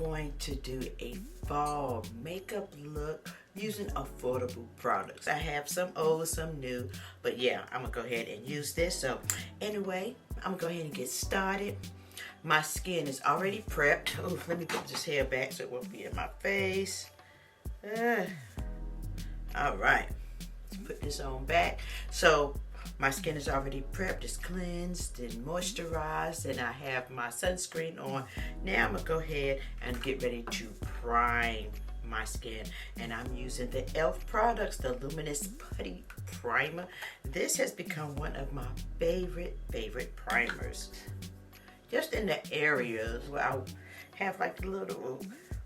going to do a fall makeup look using affordable products. I have some old, some new, but yeah, I'm gonna go ahead and use this. So anyway, I'm gonna go ahead and get started. My skin is already prepped. Oh, let me put this hair back so it won't be in my face. All right, let's put this on back. So my skin is already prepped, it's cleansed and moisturized, and I have my sunscreen on. Now I'm gonna go ahead and get ready to prime my skin, and I'm using the e.l.f. products, the Luminous Putty Primer. This has become one of my favorite primers. Just in the areas where I have like little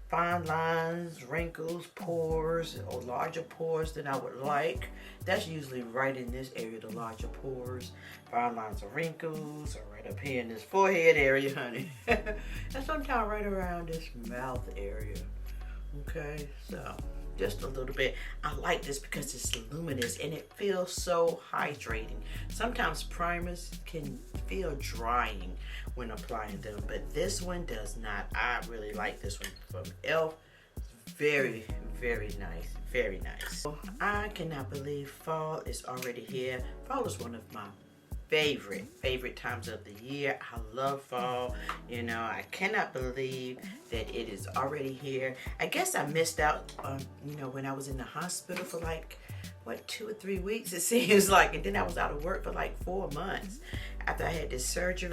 fine lines, wrinkles, pores, or larger pores than I would like. That's usually right in this area, the larger pores, fine lines or wrinkles, or right up here in this forehead area, honey. And sometimes right around this mouth area. Okay, so just a little bit. I like this because it's luminous and it feels so hydrating. Sometimes primers can feel drying when applying them, but this one does not. I really like this one from e.l.f. Very nice, very nice. I cannot believe fall is already here. Fall is one of my favorite times of the year. I love fall. You know, I cannot believe that it is already here. I guess I missed out on, you know, when I was in the hospital for like, what, 2 or 3 weeks it seems like, and then I was out of work for like 4 months after I had this surgery.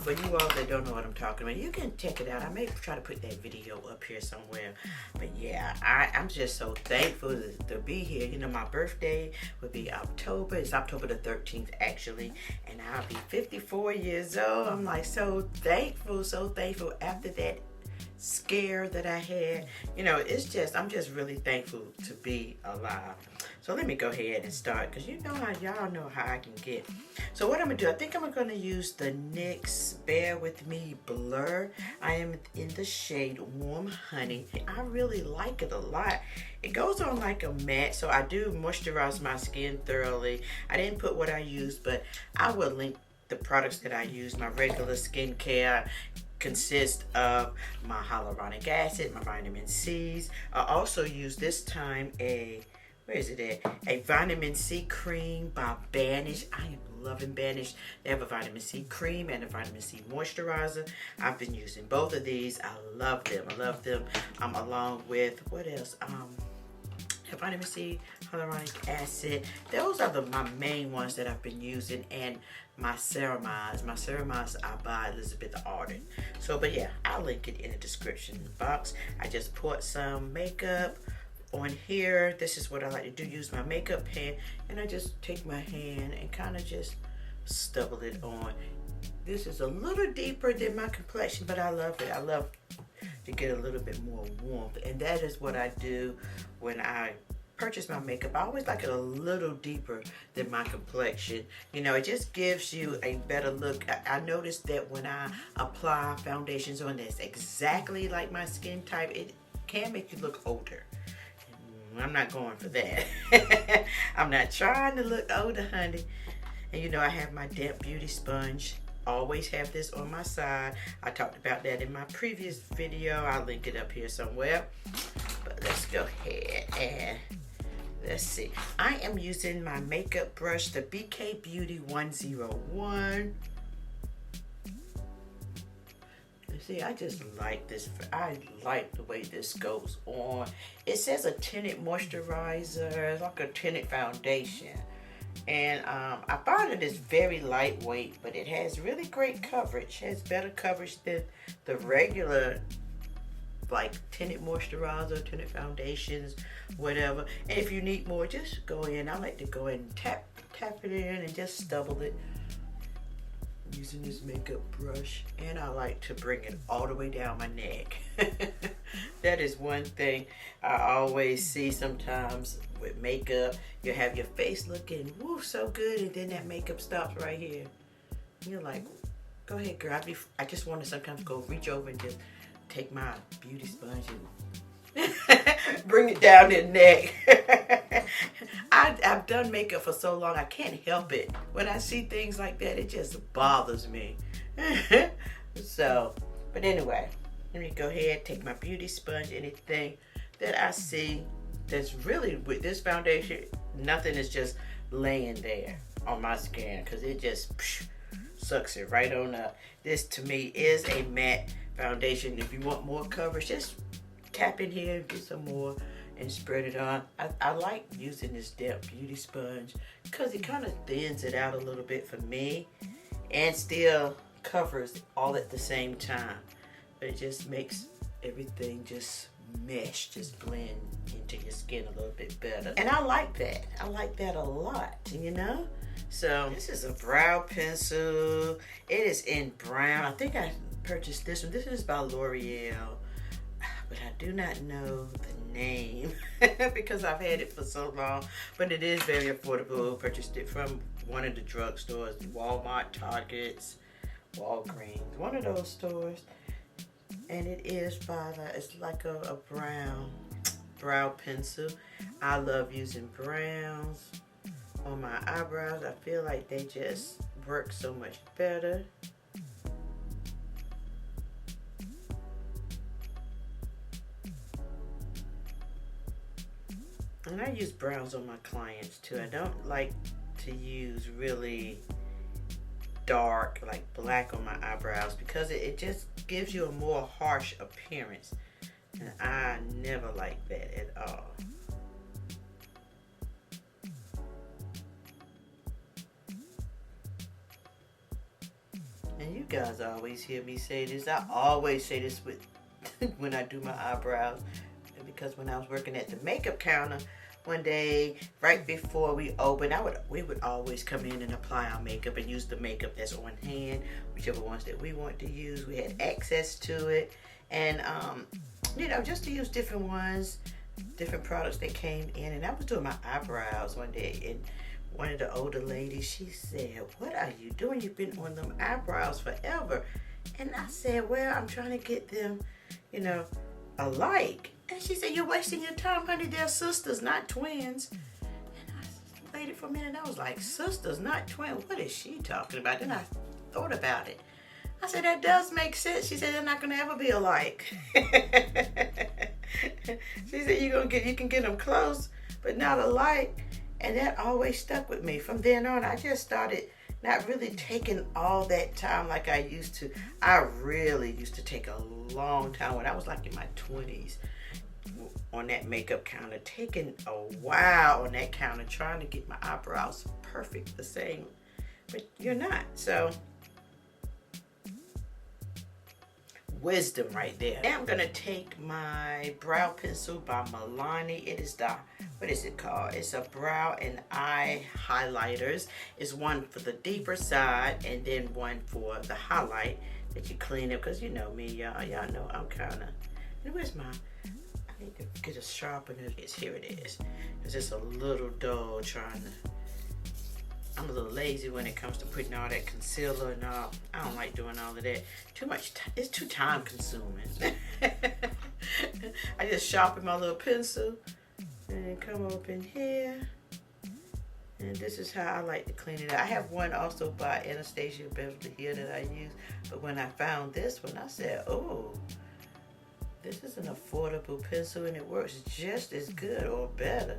For you all that don't know what I'm talking about, you can check it out. I may try to put that video up here somewhere. But yeah, I'm just so thankful to be here. You know, my birthday would be October. It's October the 13th actually, and I'll be 54 years old. I'm like so thankful after that scare that I had. You know, it's just, I'm just really thankful to be alive. So let me go ahead and start, because you know how y'all know how I can get. So what I'm gonna do, I think I'm gonna use the NYX Bear With Me Blur. I am in the shade Warm Honey. I really like it a lot. It goes on like a matte, so I do moisturize my skin thoroughly. I didn't put what I used, but I will link the products that I use. My regular skincare consists of my hyaluronic acid, my vitamin C's. I also use this time where is it at? A vitamin C cream by Banish. I am loving Banish. They have a vitamin C cream and a vitamin C moisturizer. I've been using both of these. I love them. Along with, what else? Vitamin C, hyaluronic acid. Those are my main ones that I've been using, and my ceramides. My ceramides I buy Elizabeth Arden. So, but yeah, I'll link it in the description box. I just poured some makeup on here. This is what I like to do, use my makeup pen, and I just take my hand and kind of just stubble it on. This is a little deeper than my complexion, but I love it. I love to get a little bit more warmth, and that is what I do when I purchase my makeup. I always like it a little deeper than my complexion. You know, it just gives you a better look. I noticed that when I apply foundations on that's exactly like my skin type, it can make you look older. I'm not going for that. I'm not trying to look older, honey. And you know, I have my damp beauty sponge. Always have this on my side. I talked about that in my previous video. I'll link it up here somewhere. But let's go ahead and let's see. I am using my makeup brush, the BK Beauty 101. See, I just like this. I like the way this goes on. It says a tinted moisturizer. It's like a tinted foundation. And I find it is very lightweight, but it has really great coverage. It has better coverage than the regular like tinted moisturizer, tinted foundations, whatever. And if you need more, just go in. I like to go in and tap it in and just stubble it using this makeup brush. And I like to bring it all the way down my neck. That is one thing I always see sometimes with makeup. You have your face looking woo so good, and then that makeup stops right here. You're like, go ahead, girl. I just want to sometimes go reach over and just take my beauty sponge and bring it down their neck. I've done makeup for so long, I can't help it. When I see things like that, it just bothers me. So, but anyway, Let me go ahead, take my beauty sponge, anything that I see that's really with this foundation, nothing is just laying there on my skin because it just sucks it right on up. This to me is a matte foundation. If you want more coverage, just tap in here and get some more and spread it on. I like using this depth beauty sponge because it kind of thins it out a little bit for me and still covers all at the same time. But it just makes everything just mesh, just blend into your skin a little bit better. And I like that. I like that a lot, you know? So this is a brow pencil. It is in brown. I think I purchased this one. This is by L'Oreal, but I do not know the name because I've had it for so long. But it is very affordable. Purchased it from one of the drugstores, Walmart, Targets, Walgreens, one of those stores. And it is by it's like a brow pencil. I love using browns on my eyebrows. I feel like they just work so much better. And I use browns on my clients too. I don't like to use really dark, like black on my eyebrows because it just gives you a more harsh appearance. And I never like that at all. And you guys always hear me say this. I always say this with when I do my eyebrows. Because when I was working at the makeup counter one day, right before we opened, we would always come in and apply our makeup and use the makeup that's on hand, whichever ones that we want to use. We had access to it, and you know, just to use different ones, different products that came in. And I was doing my eyebrows one day, and one of the older ladies, she said, "What are you doing? You've been on them eyebrows forever." And I said, "Well, I'm trying to get them, you know, alike." And she said, "You're wasting your time, honey. They're sisters, not twins." And I waited for a minute and I was like, "Sisters, not twins? What is she talking about?" Then I thought about it. I said, "That does make sense." She said, "They're not gonna ever be alike." She said, you can get them close, but not alike." And that always stuck with me. From then on, I just started not really taking all that time like I used to. I really used to take a long time when I was like in my 20s on that makeup counter, taking a while on that counter trying to get my eyebrows perfect the same, but you're not. So wisdom right there. Now I'm gonna take my brow pencil by Milani. It is the, what is it called? It's a brow and eye highlighters. It's one for the deeper side and then one for the highlight that you clean it, because you know me, y'all know I'm kind of, where's my, I need to get a sharpener. Here it is, because it's a little dull trying to, I'm a little lazy when it comes to putting all that concealer and all. I don't like doing all of that. Too much, it's too time consuming. I just sharpen my little pencil and then come up in here. And this is how I like to clean it out. I have one also by Anastasia Beverly Hill that I use. But when I found this one, I said, "Oh, this is an affordable pencil and it works just as good or better."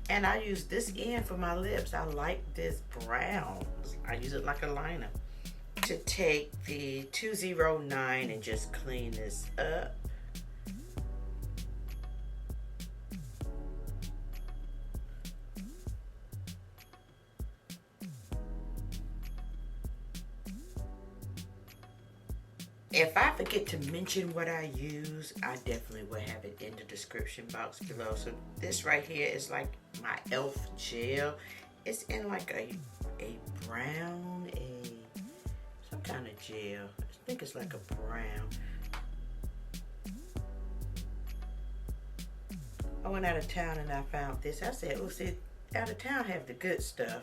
And I use this end for my lips. I like this brown. I use it like a liner. To take the 209 and just clean this up. If I forget to mention what I use, I definitely will have it in the description box below. So this right here is like my e.l.f. gel. It's in like a brown, some kind of gel. I think it's like a brown. I went out of town and I found this. I said, "Oh, see, out of town have the good stuff."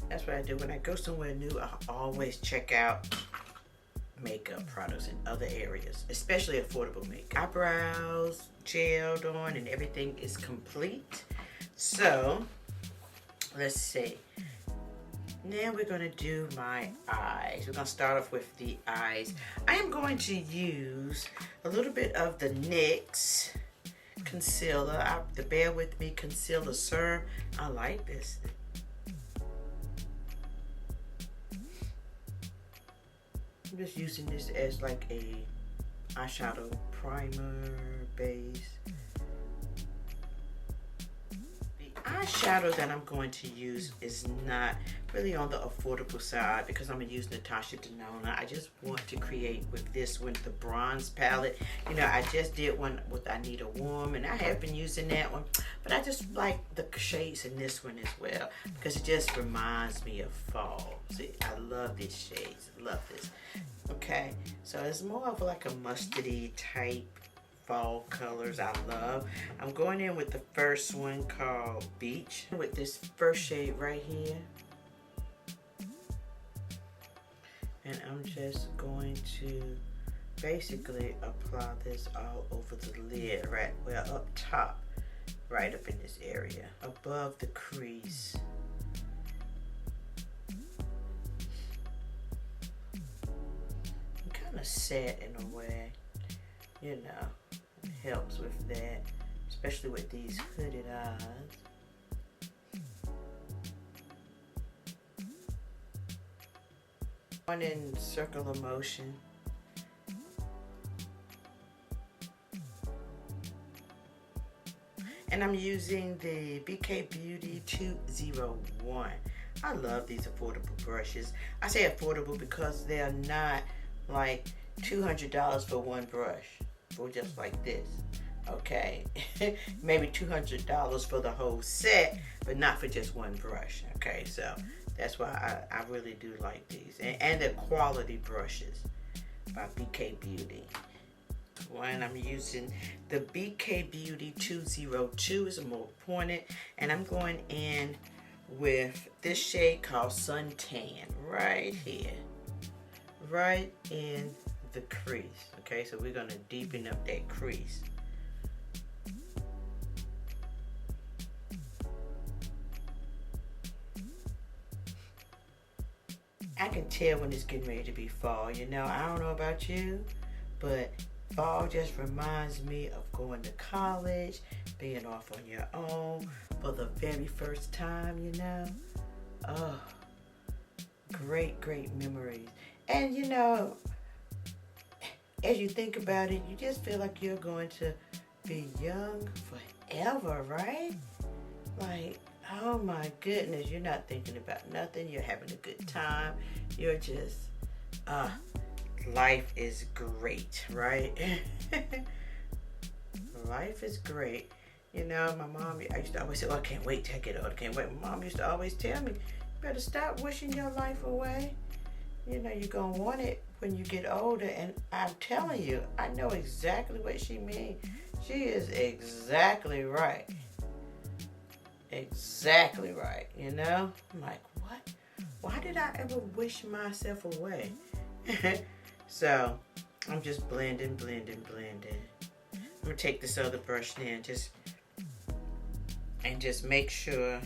That's what I do when I go somewhere new. I always check out makeup products in other areas, especially affordable makeup. Eyebrows gelled on and everything is complete. So let's see. Now we're going to do my eyes. We're going to start off with the eyes. I am going to use a little bit of the NYX concealer, the Bear With Me concealer serum. I like this. I'm just using this as like a eyeshadow primer base. The eyeshadow that I'm going to use is not really on the affordable side because I'm going to use Natasha Denona. I just want to create with this one the bronze palette. You know, I just did one with I Need a Warm, and I have been using that one, but I just like the shades in this one as well because it just reminds me of fall. See, I love these shades. I love this. Okay, so it's more of like a mustardy type fall colors I love. I'm going in with the first one called Beach with this first shade right here. And I'm just going to basically apply this all over the lid, right, well, up top, right up in this area, above the crease. I'm kind of set in a way, you know, it helps with that, especially with these hooded eyes. One in circular motion. And I'm using the BK Beauty 201. I love these affordable brushes. I say affordable because they're not like $200 for one brush, for just like this. Okay, maybe $200 for the whole set, but not for just one brush. Okay, so that's why I really do like these. And the quality brushes by BK Beauty. One, I'm using the BK Beauty 202, is more pointed, and I'm going in with this shade called Suntan right here, right in the crease. Okay, so we're going to deepen up that crease. I can tell when it's getting ready to be fall. You know, I don't know about you, but fall just reminds me of going to college, being off on your own for the very first time, you know. Oh, great, great memories. And, you know, as you think about it, you just feel like you're going to be young forever, right? Like, oh my goodness, you're not thinking about nothing. You're having a good time. You're just, life is great, right? Life is great. You know, my mom, I used to always say, oh, I can't wait till I get old. I can't wait. My mom used to always tell me, you better stop wishing your life away. You know, you're going to want it when you get older. And I'm telling you, I know exactly what she means. She is exactly right. Exactly right, you know? I'm like, what? Why did I ever wish myself away? So, I'm just blending. I'm gonna take this other brush then, just make sure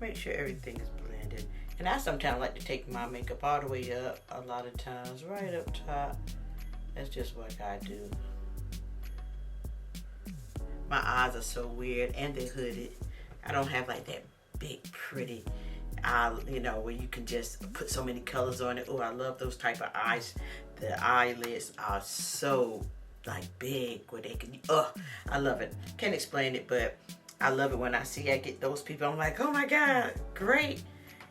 make sure everything is blended. And I sometimes like to take my makeup all the way up, a lot of times, right up top. That's just what I do. My eyes are so weird, and they're hooded. I don't have like that big, pretty eye, you know, where you can just put so many colors on it. Oh, I love those type of eyes. The eyelids are so like big where they can, I love it. Can't explain it, but I love it when I get those people. I'm like, oh my God, great.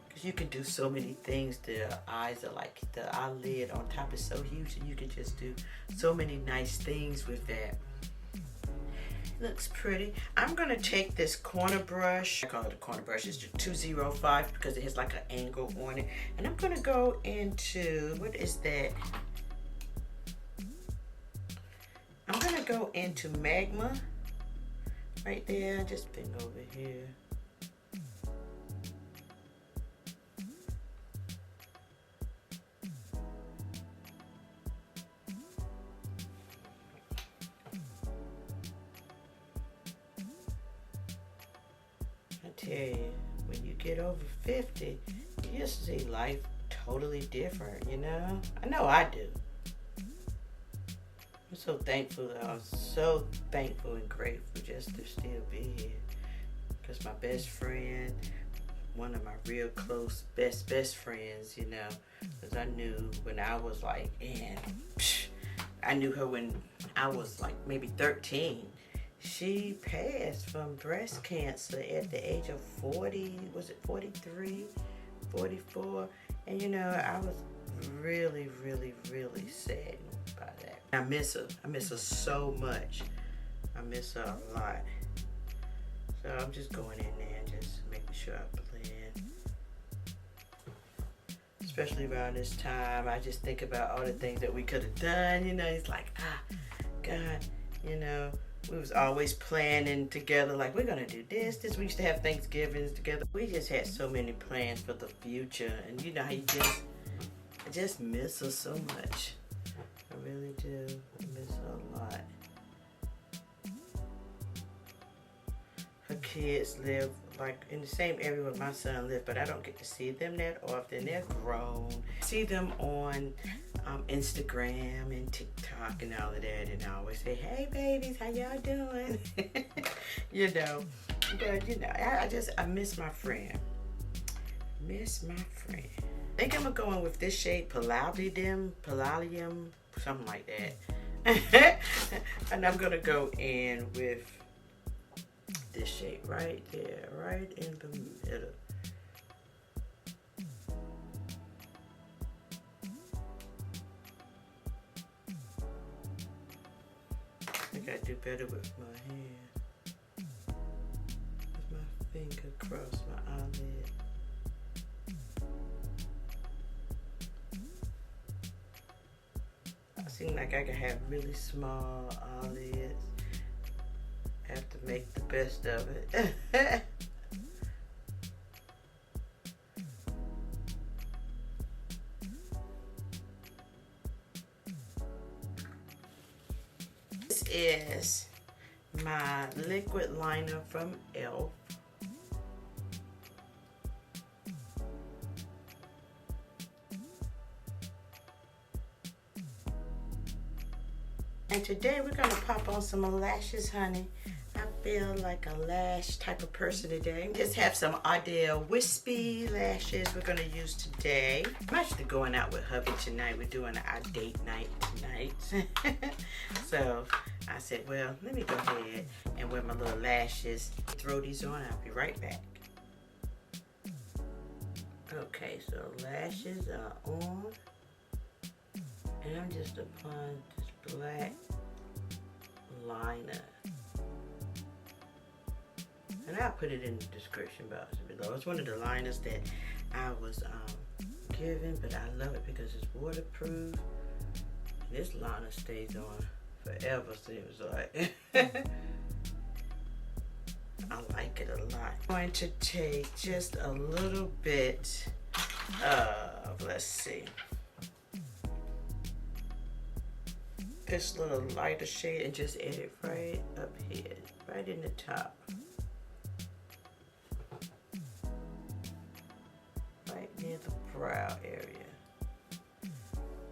Because you can do so many things. The eyes are like, the eyelid on top is so huge, and you can just do so many nice things with that. Looks pretty. I'm gonna take this corner brush. I call it a corner brush. It's 205 because it has like an angle on it. And I'm gonna go into, what is that? I'm gonna go into Magma right there. Just thing over here. Tell you, when you get over 50, you just see life totally different, you know? I know I do. I'm so thankful. I'm so thankful and grateful just to still be here. Because my best friend, one of my real close best friends, you know, because I knew when I was like, I knew her when I was like maybe 13. She passed from breast cancer at the age of 40, was it 43, 44? And you know, I was really, really, really saddened by that. I miss her. I miss her so much. I miss her a lot. So I'm just going in there and just making sure I blend. Especially around this time, I just think about all the things that we could have done. You know, it's like, God, you know, we was always planning together, like we're gonna do this. We used to have Thanksgivings together. We just had so many plans for the future, and you know how you I just miss her so much. I really do. I miss her a lot. Her kids live like in the same area where my son lives, but I don't get to see them that often. They're grown. I see them on Instagram and TikTok and all of that, and I always say, hey babies, how y'all doing? You know, but you know, I miss my friend. Miss my friend. I think I'm gonna go in with this shade, Palladium, something like that. And I'm gonna go in with this shade right there, right in the middle. I think I do better with my hand. With my finger across my eyelid. I seem like I can have really small eyelids. I have to make the best of it. This is my liquid liner from e.l.f. And today we're gonna pop on some lashes, honey. I feel like a lash type of person today. Just have some Ardell wispy lashes we're gonna use today. I'm actually going out with hubby tonight. We're doing our date night tonight. So I said, well, let me go ahead and wear my little lashes. Throw these on, I'll be right back. Okay, so lashes are on. And I'm just applying this black liner. And I'll put it in the description box below. It's one of the liners that I was given, but I love it because it's waterproof. This liner stays on forever, seems like. I like it a lot. I'm going to take just a little bit of, let's see, this little lighter shade and just add it right up here, right in the top. Right near the brow area.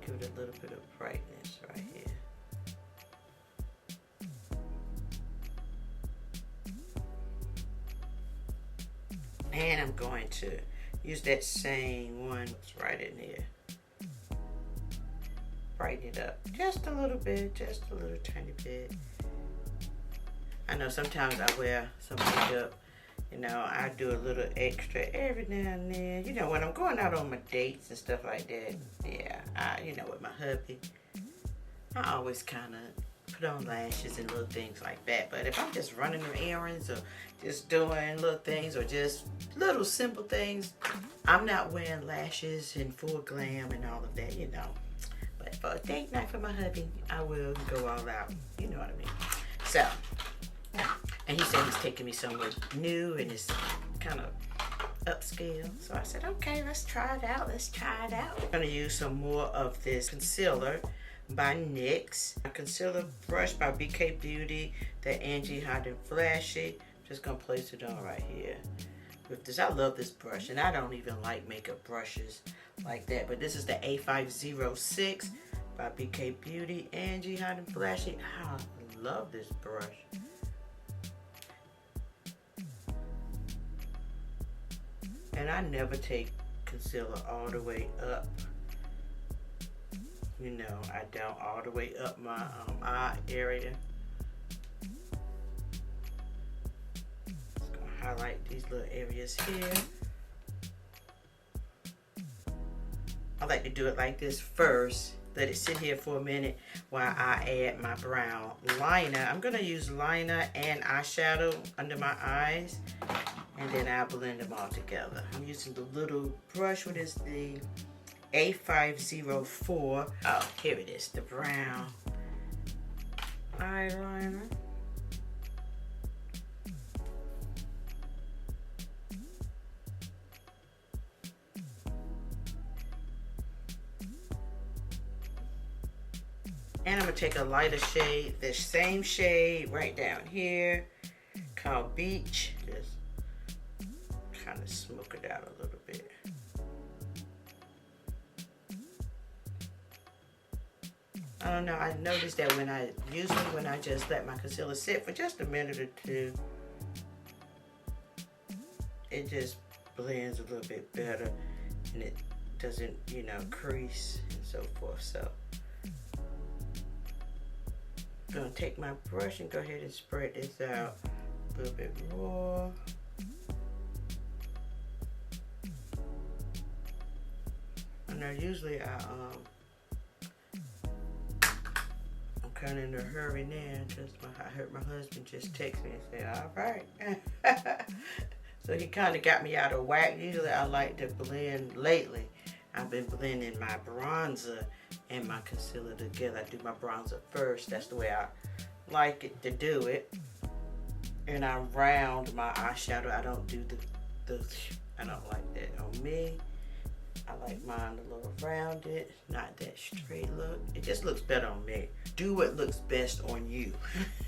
Give it a little bit of brightness right here. And I'm going to use that same one that's right in here. Brighten it up just a little bit, just a little tiny bit. I know sometimes I wear some makeup, you know, I do a little extra every now and then. You know, when I'm going out on my dates and stuff like that, yeah, you know, with my hubby, I always kind of put on lashes and little things like that. But if I'm just running errands or just doing little things or just little simple things, I'm not wearing lashes and full glam and all of that, you know. But for a date night for my hubby, I will go all out. You know what I mean? So, and he said he's taking me somewhere new and it's kind of upscale. So I said, okay, let's try it out. Let's try it out. I'm going to use some more of this concealer by NYX. A concealer brush by BK Beauty, the Angie Hot and Flashy. I'm just going to place it on right here. with this. I love this brush, and I don't even like makeup brushes like that, but this is the A506 by BK Beauty. Angie, hot and flashy. I love this brush. And I never take concealer all the way up. You know, I don't all the way up my eye area. Just gonna highlight these little areas here. I like to do it like this first. Let it sit here for a minute while I add my brown liner. I'm gonna use liner and eyeshadow under my eyes, and then I'll blend them all together. I'm using the little brush. What is the A504? Oh, here it is, the brown eyeliner. And I'm gonna take a lighter shade, the same shade right down here, called Beach. Just kind of smoke it out a little bit. I don't know, I noticed that when I just let my concealer sit for just a minute or two, it just blends a little bit better and it doesn't, you know, crease and so forth. So I'm gonna take my brush and go ahead and spread this out a little bit more. I know usually I'm kind of in a hurry now. I heard my husband just text me and say, all right. So he kind of got me out of whack. Usually I like to blend. Lately I've been blending my bronzer and my concealer together. I do my bronzer first. That's the way I like it to do it. And I round my eyeshadow. I don't do I don't like that on me. I like mine a little rounded, not that straight look. It just looks better on me. Do what looks best on you.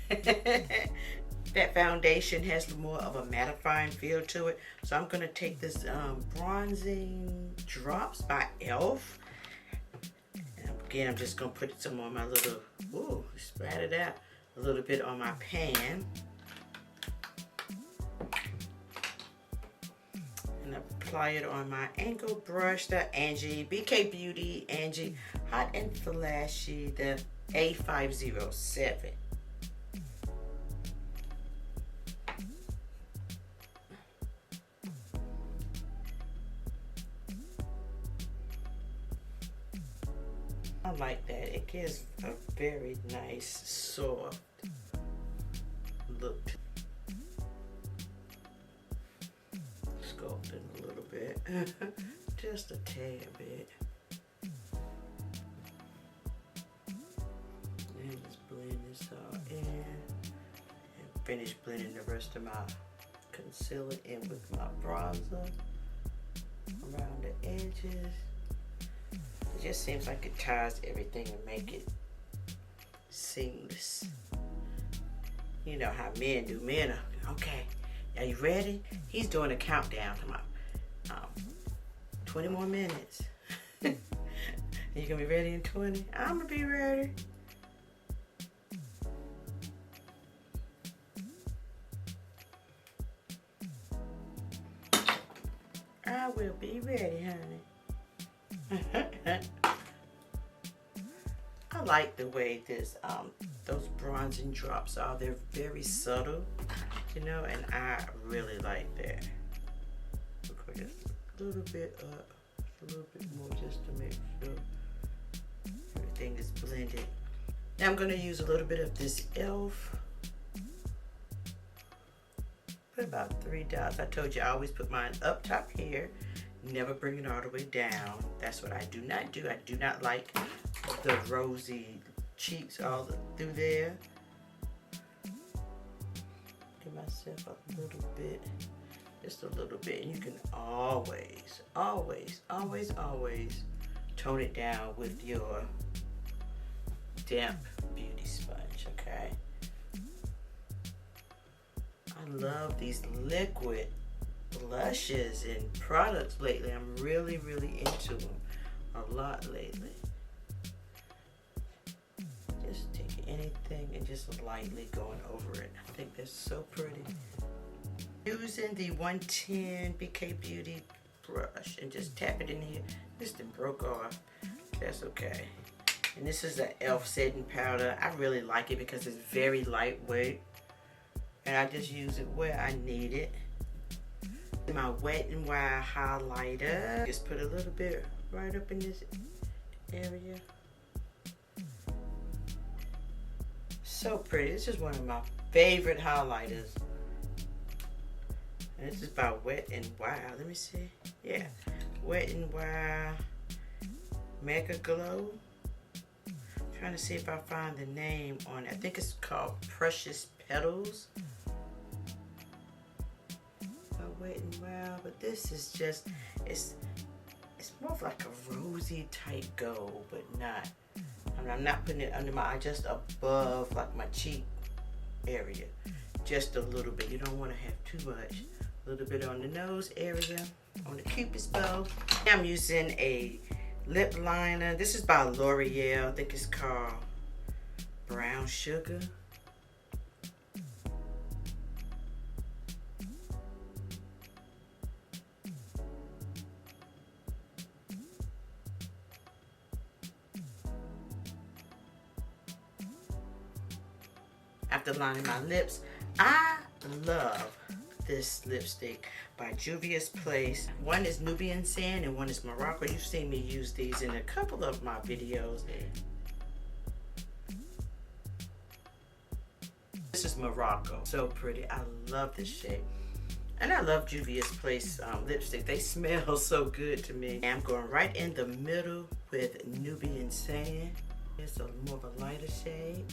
That foundation has more of a mattifying feel to it. So I'm gonna take this bronzing drops by e.l.f. And again, I'm just gonna put some on my little, spread it out a little bit on my pan. And apply it on my angle brush, the Angie, BK Beauty, Angie, Hot and Flashy, the A507. I like that. It gives a very nice, soft look. Sculpting a little bit, just a tad bit. And just blend this all in and finish blending the rest of my concealer in with my bronzer around the edges. It just seems like it ties everything and make it seamless. You know how men do. Men are, okay, are you ready? He's doing a countdown to my 20 more minutes. You gonna be ready in 20? I'm gonna be ready. I will be ready, honey. I like the way this those bronzing drops are. They're very subtle, you know, and I really like that. Look, just a little bit up, a little bit more, just to make sure everything is blended. Now I'm going to use a little bit of this e.l.f. Put about 3 dots. I told you I always put mine up top here. Never bring it all the way down. That's what I do not do. I do not like the rosy cheeks all through there. Give myself a little bit, just a little bit. And you can always, always, always, always tone it down with your damp beauty sponge, okay? I love these liquid blushes and products lately. I'm really into them a lot lately. Just take anything and just lightly going over it. I think that's so pretty. Using the 110 BK Beauty brush and just tap it in here. This thing broke off. That's okay. And this is an e.l.f. setting powder. I really like it because it's very lightweight. And I just use it where I need it. My Wet n Wild highlighter. Just put a little bit right up in this area. So pretty. This is one of my favorite highlighters. And this is by Wet n Wild. Let me see. Yeah. Wet n Wild Mega Glow. Trying to see if I find the name on it. I think it's called Precious Petals. By Wet n Wild. But this is just, it's more of like a rosy type gold, but not. I'm not putting it under my eye, just above like my cheek area. Just a little bit. You don't want to have too much. A little bit on the nose area, on the cupid's bow. I'm using a lip liner. This is by L'Oreal. I think it's called Brown Sugar. After lining my lips, I love this lipstick by Juvia's Place. One is Nubian Sand and one is Morocco. You've seen me use these in a couple of my videos. This is Morocco. So pretty. I love this shade. And I love Juvia's Place lipstick. They smell so good to me. I'm going right in the middle with Nubian Sand. It's a more of a lighter shade.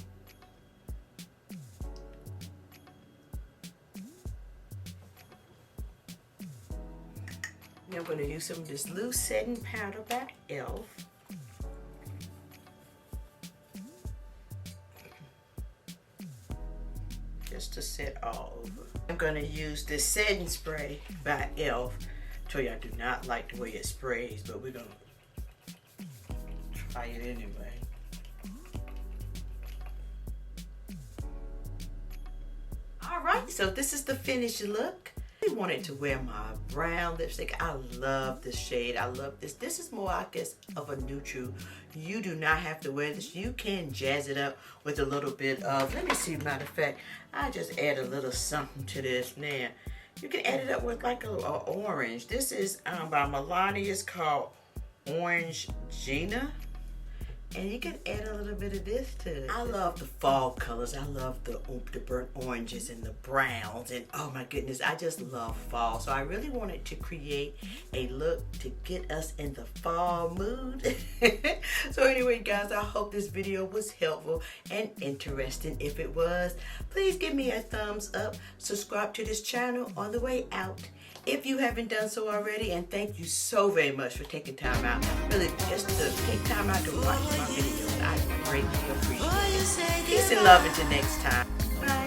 Now I'm going to use some of this loose setting powder by e.l.f. Just to set all over. I'm going to use this setting spray by e.l.f. Tell you I do not like the way it sprays, but we're going to try it anyway. Alright, so this is the finished look. I wanted to wear my brown lipstick. I love this shade. I love this. This is more, I guess, of a neutral. You do not have to wear this. You can jazz it up with a little bit of, let me see, matter of fact, I just add a little something to this now. You can add it up with like a orange. This is by Milani. It's called Orange Gina. And you can add a little bit of this to it. I love the fall colors. I love the burnt oranges and the browns. And oh my goodness, I just love fall. So I really wanted to create a look to get us in the fall mood. So anyway, guys, I hope this video was helpful and interesting. If it was, please give me a thumbs up. Subscribe to this channel on the way out if you haven't done so already, and thank you so very much for taking time out, really just to take time out to watch my videos. I greatly appreciate it. Peace and love until next time. Bye.